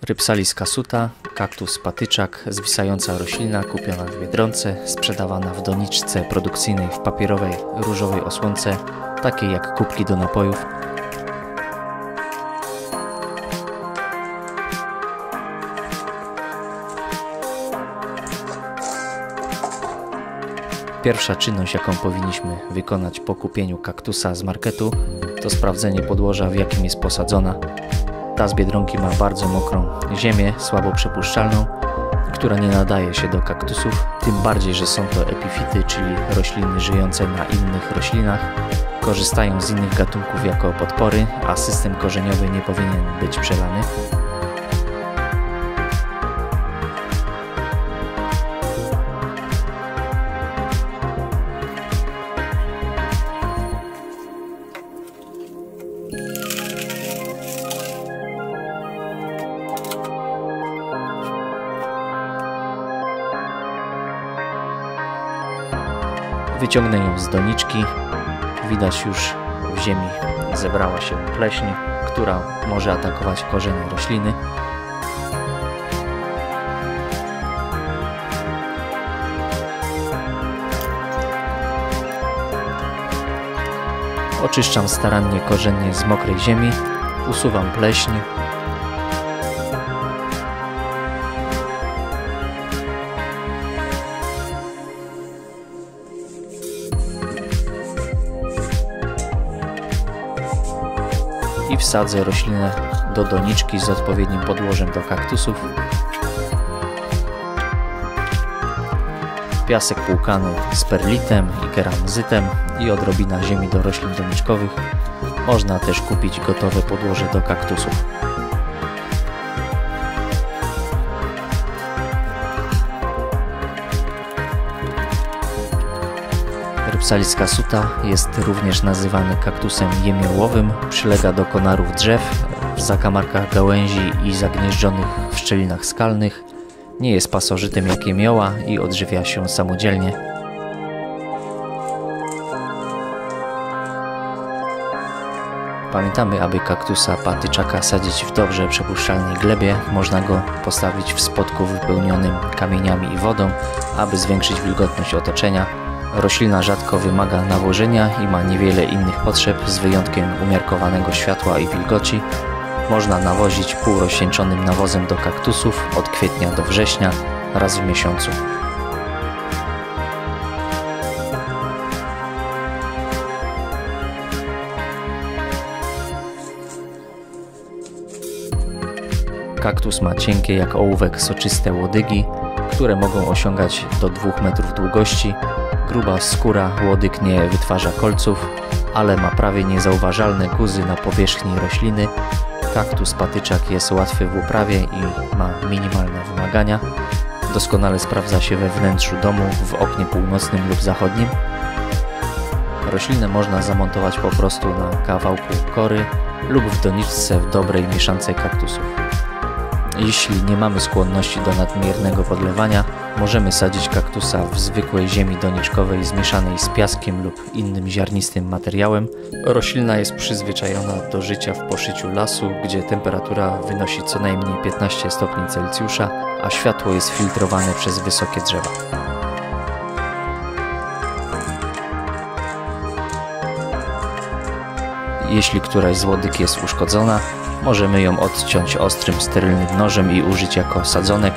Rhypsalis casuta, kaktus patyczak, zwisająca roślina kupiona w Biedronce, sprzedawana w doniczce produkcyjnej w papierowej różowej osłonce, takiej jak kubki do napojów. Pierwsza czynność, jaką powinniśmy wykonać po kupieniu kaktusa z marketu, to sprawdzenie podłoża, w jakim jest posadzona. Ta z Biedronki ma bardzo mokrą ziemię, słabo przepuszczalną, która nie nadaje się do kaktusów, tym bardziej, że są to epifity, czyli rośliny żyjące na innych roślinach. Korzystają z innych gatunków jako podpory, a system korzeniowy nie powinien być przelany. Wyciągnę ją z doniczki. Widać już w ziemi zebrała się pleśń, która może atakować korzenie rośliny. Oczyszczam starannie korzenie z mokrej ziemi, usuwam pleśń. I wsadzę roślinę do doniczki z odpowiednim podłożem do kaktusów. Piasek płukany z perlitem i keramzytem i odrobina ziemi do roślin doniczkowych. Można też kupić gotowe podłoże do kaktusów. Rhypsalis casuta jest również nazywany kaktusem jemiołowym. Przylega do konarów drzew, w zakamarkach gałęzi i zagnieżdżonych w szczelinach skalnych. Nie jest pasożytem jak jemioła i odżywia się samodzielnie. Pamiętamy, aby kaktusa patyczaka sadzić w dobrze przepuszczalnej glebie. Można go postawić w spodku wypełnionym kamieniami i wodą, aby zwiększyć wilgotność otoczenia. Roślina rzadko wymaga nawożenia i ma niewiele innych potrzeb, z wyjątkiem umiarkowanego światła i wilgoci. Można nawozić półrozcieńczonym nawozem do kaktusów od kwietnia do września raz w miesiącu. Kaktus ma cienkie jak ołówek soczyste łodygi, które mogą osiągać do 2 metrów długości. Gruba skóra łodyg nie wytwarza kolców, ale ma prawie niezauważalne guzy na powierzchni rośliny. Kaktus patyczak jest łatwy w uprawie i ma minimalne wymagania. Doskonale sprawdza się we wnętrzu domu, w oknie północnym lub zachodnim. Roślinę można zamontować po prostu na kawałku kory lub w doniczce w dobrej mieszance kaktusów. Jeśli nie mamy skłonności do nadmiernego podlewania, możemy sadzić kaktusa w zwykłej ziemi doniczkowej zmieszanej z piaskiem lub innym ziarnistym materiałem. Roślina jest przyzwyczajona do życia w poszyciu lasu, gdzie temperatura wynosi co najmniej 15 stopni Celsjusza, a światło jest filtrowane przez wysokie drzewa. Jeśli któraś z łodyg jest uszkodzona, możemy ją odciąć ostrym, sterylnym nożem i użyć jako sadzonek.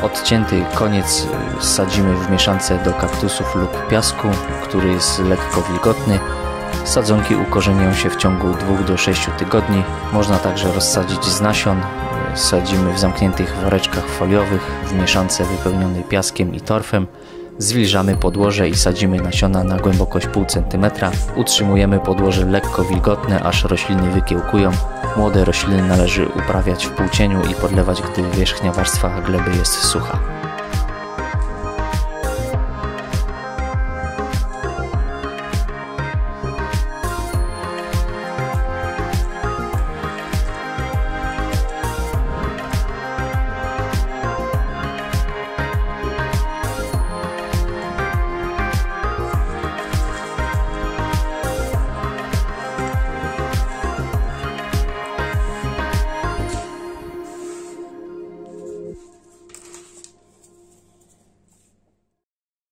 Odcięty koniec sadzimy w mieszance do kaktusów lub piasku, który jest lekko wilgotny. Sadzonki ukorzenią się w ciągu 2 do 6 tygodni. Można także rozsadzić z nasion. Sadzimy w zamkniętych woreczkach foliowych w mieszance wypełnionej piaskiem i torfem. Zwilżamy podłoże i sadzimy nasiona na głębokość pół centymetra. Utrzymujemy podłoże lekko wilgotne, aż rośliny wykiełkują. Młode rośliny należy uprawiać w półcieniu i podlewać, gdy wierzchnia warstwa gleby jest sucha.